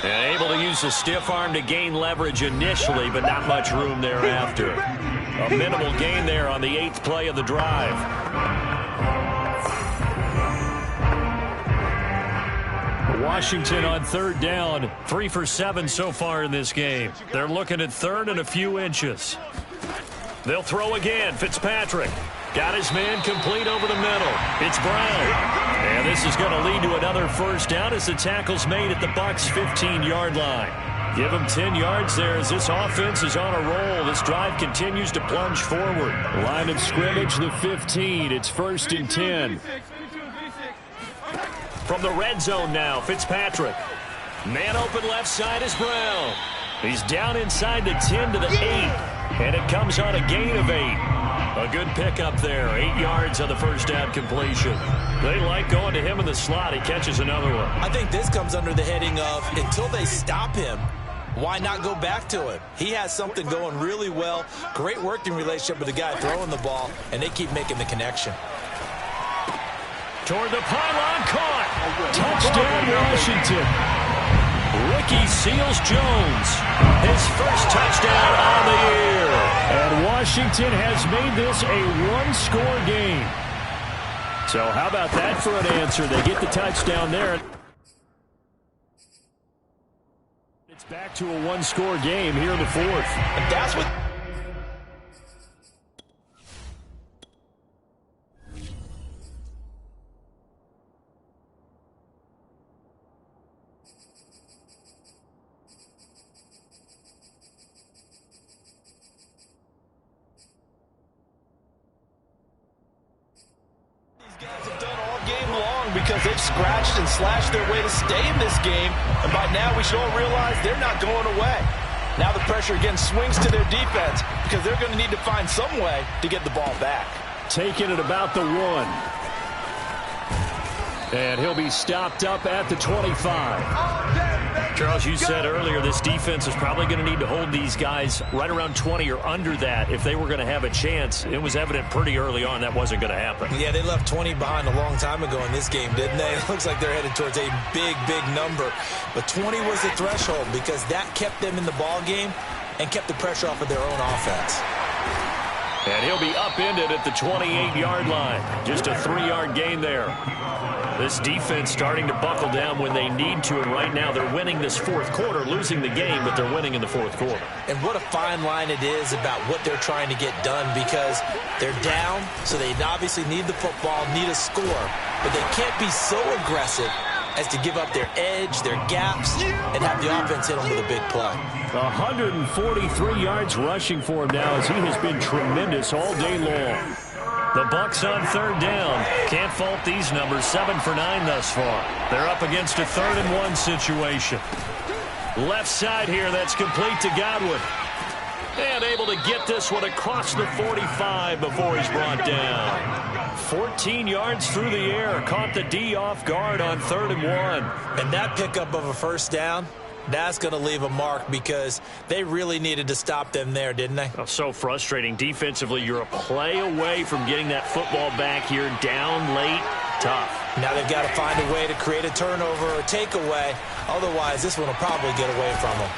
And able to use the stiff arm to gain leverage initially, but not much room thereafter. A minimal gain there on the 8th play of the drive. Washington on 3rd down. 3 for 7 so far in this game. They're looking at 3rd and a few inches. They'll throw again. Fitzpatrick got his man complete over the middle. It's Brown. And this is going to lead to another first down as the tackle's made at the Bucs' 15-yard line. Give them 10 yards there as this offense is on a roll. This drive continues to plunge forward. Line of scrimmage, the 15. It's 1st and 10. From the red zone now, Fitzpatrick. Man open left side is Brown. He's down inside the 10 to the 8. And it comes on a gain of 8. A good pickup there. 8 yards on the first down completion. They like going to him in the slot. He catches another one. I think this comes under the heading of until they stop him, why not go back to him? He has something going really well. Great working relationship with the guy throwing the ball, and they keep making the connection. Toward the pylon, caught. Touchdown, Washington. Ricky Seals-Jones, his first touchdown on the year. And Washington has made this a one-score game. So how about that for an answer? They get the touchdown there. It's back to a one-score game here in the fourth. And that's what... because they've scratched and slashed their way to stay in this game, and by now we should all realize they're not going away. Now the pressure again swings to their defense because they're going to need to find some way to get the ball back. Taking it about the 1. And he'll be stopped up at the 25. Charles, you said earlier this defense is probably going to need to hold these guys right around 20 or under that if they were going to have a chance. It was evident pretty early on that wasn't going to happen. Yeah, they left 20 behind a long time ago in this game, didn't they? It looks like they're headed towards a big, big number. But 20 was the threshold because that kept them in the ball game and kept the pressure off of their own offense. And he'll be upended at the 28-yard line. Just a 3-yard gain there. This defense starting to buckle down when they need to, and right now they're winning this fourth quarter, losing the game, but they're winning in the fourth quarter. And what a fine line it is about what they're trying to get done because they're down, so they obviously need the football, need a score, but they can't be so aggressive as to give up their edge, their gaps, and have the offense hit them with a big play. 143 yards rushing for him now as he has been tremendous all day long. The Bucs on third down. Can't fault these numbers. 7 for 9 thus far. They're up against a 3rd and 1 situation. Left side here, that's complete to Godwin. And able to get this one across the 45 before he's brought down. 14 yards through the air. Caught the D off guard on 3rd and 1. And that pickup of a first down, that's going to leave a mark because they really needed to stop them there, didn't they? Oh, so frustrating. Defensively, you're a play away from getting that football back here down late. Tough. Now they've got to find a way to create a turnover or a takeaway. Otherwise, this one will probably get away from them.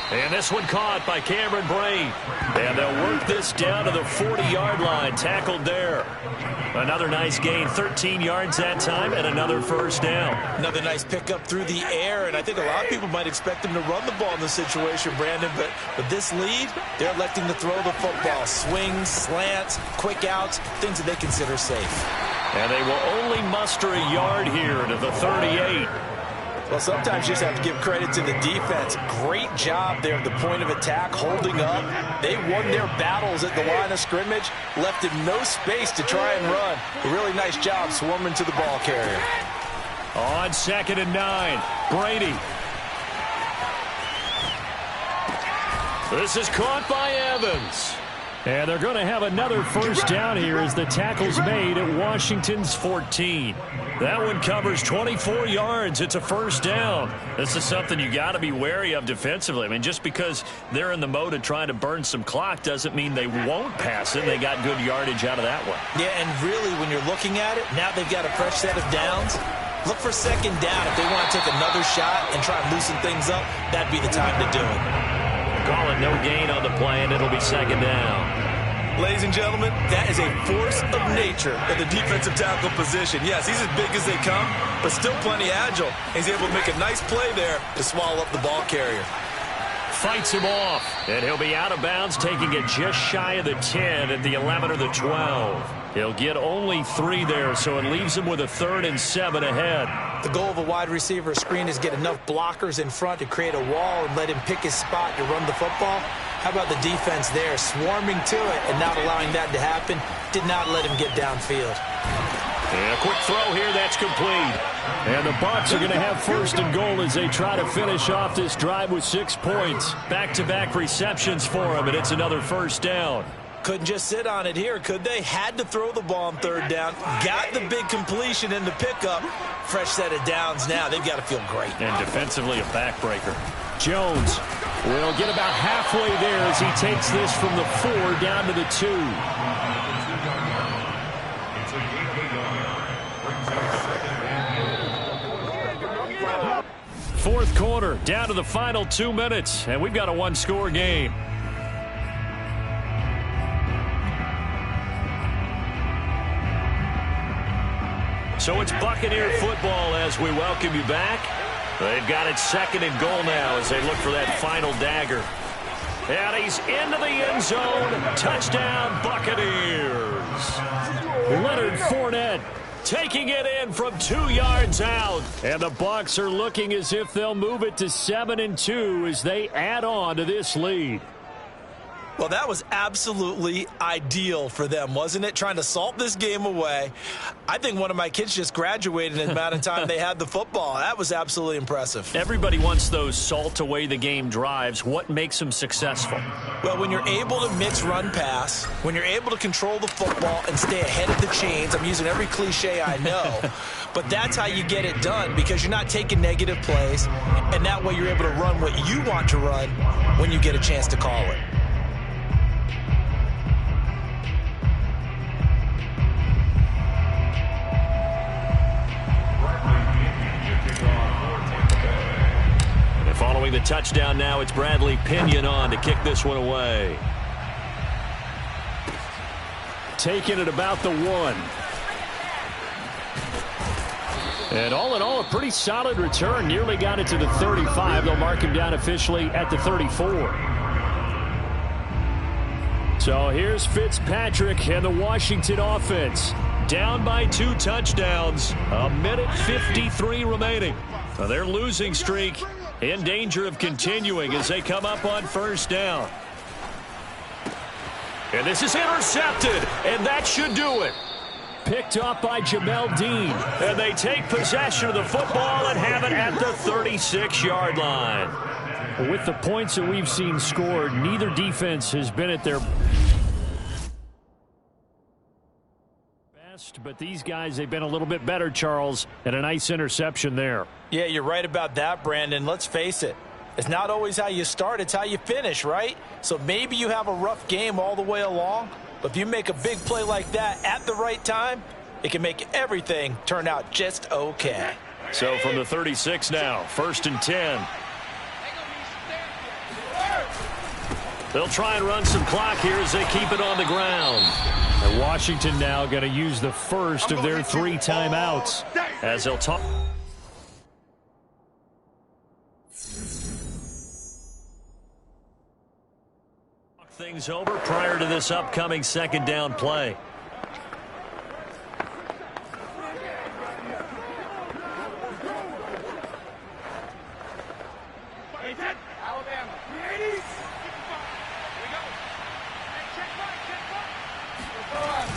And this one caught by Cameron Brate. And they'll work this down to the 40-yard line. Tackled there. Another nice gain, 13 yards that time, and another first down. Another nice pickup through the air, and I think a lot of people might expect them to run the ball in this situation, Brandon, but with this lead, they're electing to throw the football. Swings, slants, quick outs, things that they consider safe. And they will only muster a yard here to the 38. Well, sometimes you just have to give credit to the defense. Great job there at the point of attack, holding up. They won their battles at the line of scrimmage, left him no space to try and run. A really nice job swarming to the ball carrier. On 2nd and 9, Brady. This is caught by Evans. And they're going to have another first down here as the tackle's made at Washington's 14. That one covers 24 yards. It's a first down. This is something you got to be wary of defensively. I mean, just because they're in the mode of trying to burn some clock doesn't mean they won't pass it. They got good yardage out of that one. Yeah, and really, when you're looking at it, now they've got a fresh set of downs. Look for 2nd down. If they want to take another shot and try and loosen things up, that'd be the time to do it. Call it no gain on the play, and it'll be 2nd down. Ladies and gentlemen, that is a force of nature at the defensive tackle position. Yes, he's as big as they come, but still plenty agile. He's able to make a nice play there to swallow up the ball carrier. Fights him off, and he'll be out of bounds, taking it just shy of the 10 at the 11 or the 12. He'll get only 3 there, so it leaves him with a 3rd and 7 ahead. The goal of a wide receiver screen is get enough blockers in front to create a wall and let him pick his spot to run the football. How about the defense there, swarming to it and not allowing that to happen? Did not let him get downfield. And a quick throw here, that's complete. And the Bucs are going to have first and goal as they try to finish off this drive with 6 points. Back-to-back receptions for him, and it's another first down. Couldn't just sit on it here, could they? Had to throw the ball on third down. Got the big completion in the pickup. Fresh set of downs now. They've got to feel great. And defensively, a backbreaker. Jones will get about halfway there as he takes this from the 4 down to the 2. Fourth quarter, down to the final 2 minutes, and we've got a one-score game. So it's Buccaneer football as we welcome you back. They've got it second and goal now as they look for that final dagger. And he's into the end zone. Touchdown, Buccaneers. Leonard Fournette taking it in from 2 yards out. And the Bucs are looking as if they'll move it to 7-2 as they add on to this lead. Well, that was absolutely ideal for them, wasn't it? Trying to salt this game away. I think one of my kids just graduated in the amount of time they had the football. That was absolutely impressive. Everybody wants those salt-away-the-game drives. What makes them successful? Well, when you're able to mix run-pass, when you're able to control the football and stay ahead of the chains, I'm using every cliche I know, but that's how you get it done because you're not taking negative plays, and that way you're able to run what you want to run when you get a chance to call it. Following the touchdown now, it's Bradley Pinion on to kick this one away. Taking it about the 1. And all in all, a pretty solid return. Nearly got it to the 35. They'll mark him down officially at the 34. So here's Fitzpatrick and the Washington offense. Down by 2 touchdowns. 1:53 remaining. Their losing streak in danger of continuing as they come up on first down. And this is intercepted, and that should do it. Picked up by Jamel Dean. And they take possession of the football and have it at the 36-yard line. With the points that we've seen scored, neither defense has been at their best, but these guys, they've been a little bit better, Charles, and a nice interception there. Yeah, you're right about that, Brandon. Let's face it. It's not always how you start, it's how you finish, right? So maybe you have a rough game all the way along, but if you make a big play like that at the right time, it can make everything turn out just okay. So from the 36 now, 1st and 10. They'll try and run some clock here as they keep it on the ground. And Washington now going to use the first of their 3 timeouts. As they'll talk things over prior to this upcoming second down play.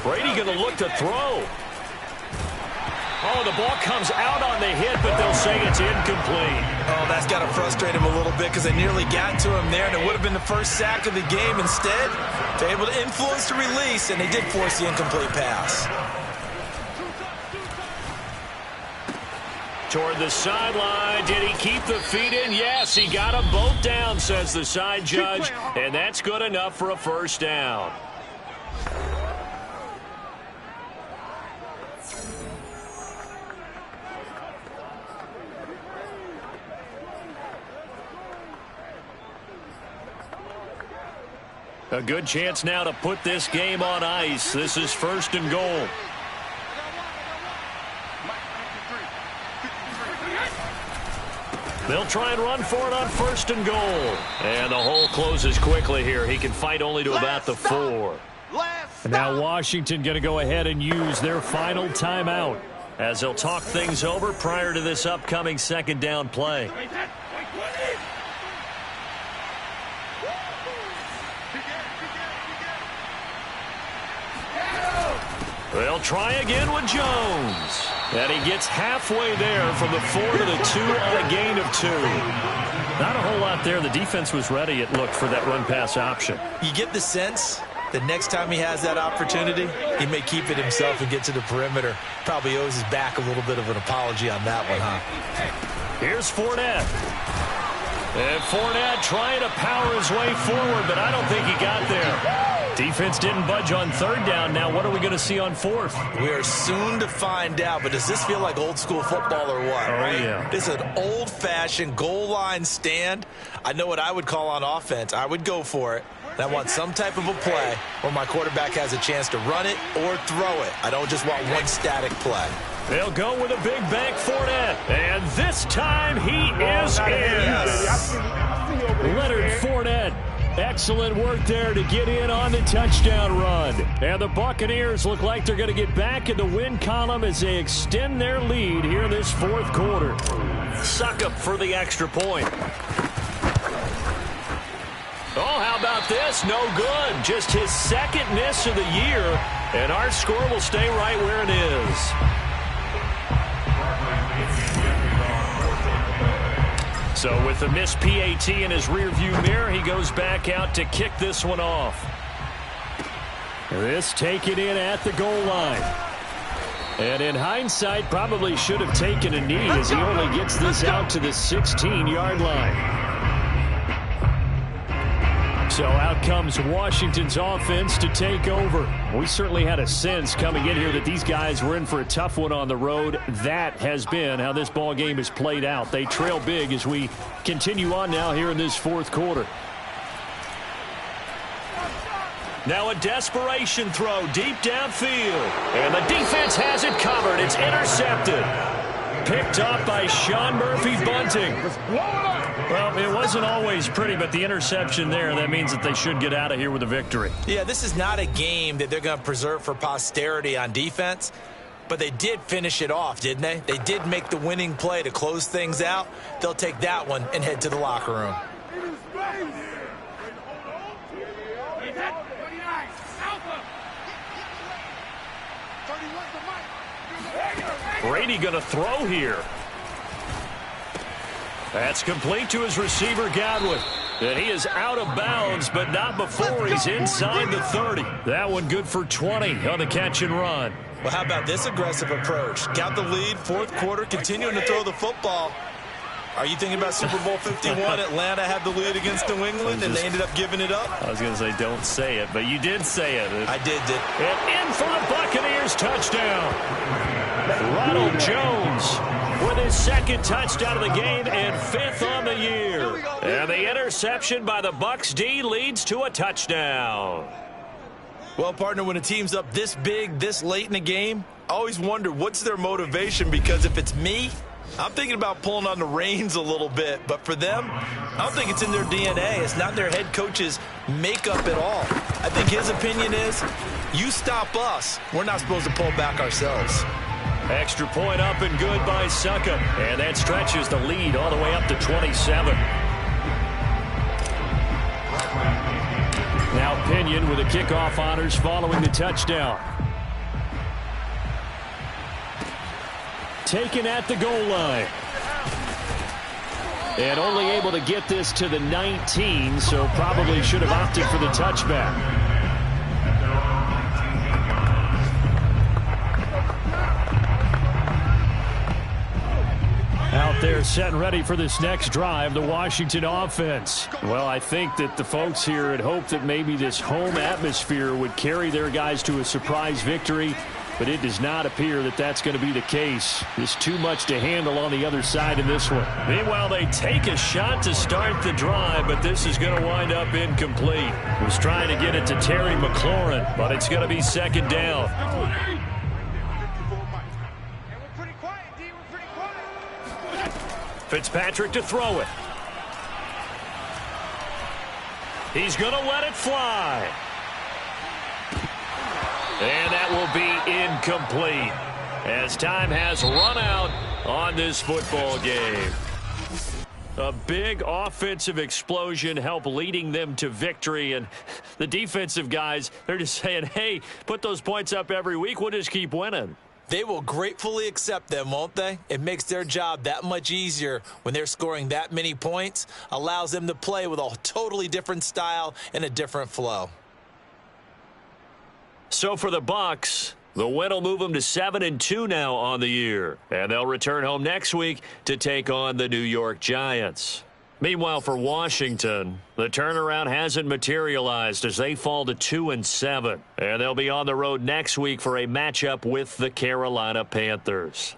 Brady going to look to throw. Oh, the ball comes out on the hit, but they'll say it's incomplete. Oh, that's got to frustrate him a little bit because they nearly got to him there, and it would have been the first sack of the game. Instead, they're able to influence the release, and they did force the incomplete pass. Toward the sideline. Did he keep the feet in? Yes, he got them both down, says the side judge, and that's good enough for a first down. A good chance now to put this game on ice. This is 1st and goal. They'll try and run for it on 1st and goal. And the hole closes quickly here. He can fight only to about the 4. And now Washington going to go ahead and use their final timeout. As they'll talk things over prior to this upcoming second down play. They'll try again with Jones. And he gets halfway there from the 4 to the 2 on a gain of 2. Not a whole lot there. The defense was ready, it looked, for that run-pass option. You get the sense that next time he has that opportunity, he may keep it himself and get to the perimeter. Probably owes his back a little bit of an apology on that one, huh? Here's Fournette. And Fournette trying to power his way forward, but I don't think he got there. Defense didn't budge on 3rd down. Now what are we going to see on 4th? We are soon to find out, but does this feel like old school football or what? Oh, right? Yeah. This is an old-fashioned goal line stand. I know what I would call on offense. I would go for it. And I want some type of a play where my quarterback has a chance to run it or throw it. I don't just want one static play. They'll go with a big bank Fournette. And this time he is in. Yes. Leonard Fournette. Excellent work there to get in on the touchdown run. And the Buccaneers look like they're going to get back in the win column as they extend their lead here in this 4th quarter. Succop for the extra point. Oh, how about this? No good. Just his 2nd miss of the year. And our score will stay right where it is. So with the missed PAT in his rearview mirror, he goes back out to kick this one off. This taken in at the goal line. And in hindsight, probably should have taken a knee as he only gets this out to the 16-yard line. So out comes Washington's offense to take over. We certainly had a sense coming in here that these guys were in for a tough one on the road. That has been how this ball game has played out. They trail big as we continue on now here in this 4th quarter. Now a desperation throw deep downfield. And the defense has it covered. It's intercepted. Picked up by Sean Murphy-Bunting. Well, it wasn't always pretty, but the interception there, that means that they should get out of here with a victory. Yeah, this is not a game that they're going to preserve for posterity on defense, but they did finish it off, didn't they? They did make the winning play to close things out. They'll take that one and head to the locker room. Brady going to throw here. That's complete to his receiver, Godwin. And he is out of bounds, but not before he's inside the 30. That one good for 20 on the catch and run. Well, how about this aggressive approach? Got the lead, 4th quarter, continuing to throw the football. Are you thinking about Super Bowl 51? Atlanta had the lead against New England, and they ended up giving it up? I was going to say don't say it, but you did say it. I did. And in for the Buccaneers touchdown. Ronald Jones with his 2nd touchdown of the game and 5th on the year. And the interception by the Bucs D leads to a touchdown. Well, partner, when a team's up this big, this late in the game, I always wonder what's their motivation, because if it's me, I'm thinking about pulling on the reins a little bit. But for them, I don't think it's in their DNA. It's not their head coach's makeup at all. I think his opinion is, you stop us, we're not supposed to pull back ourselves. Extra point up and good by Succop. And that stretches the lead all the way up to 27. Now Pinion with the kickoff honors following the touchdown. Taken at the goal line. And only able to get this to the 19, so probably should have opted for the touchback. Out there set and ready for this next drive, the Washington offense. Well, I think that the folks here had hoped that maybe this home atmosphere would carry their guys to a surprise victory, but it does not appear that that's going to be the case. There's too much to handle on the other side in this one. Meanwhile, they take a shot to start the drive, but this is going to wind up incomplete. Was trying to get it to Terry McLaurin, but it's going to be 2nd down. Fitzpatrick to throw it. He's going to let it fly. And that will be incomplete as time has run out on this football game. A big offensive explosion helped leading them to victory. And the defensive guys, they're just saying, hey, put those points up every week. We'll just keep winning. They will gratefully accept them, won't they? It makes their job that much easier when they're scoring that many points. Allows them to play with a totally different style and a different flow. So for the Bucs, the win will move them to 7-2 now on the year. And they'll return home next week to take on the New York Giants. Meanwhile, for Washington, the turnaround hasn't materialized as they fall to 2-7. And they'll be on the road next week for a matchup with the Carolina Panthers.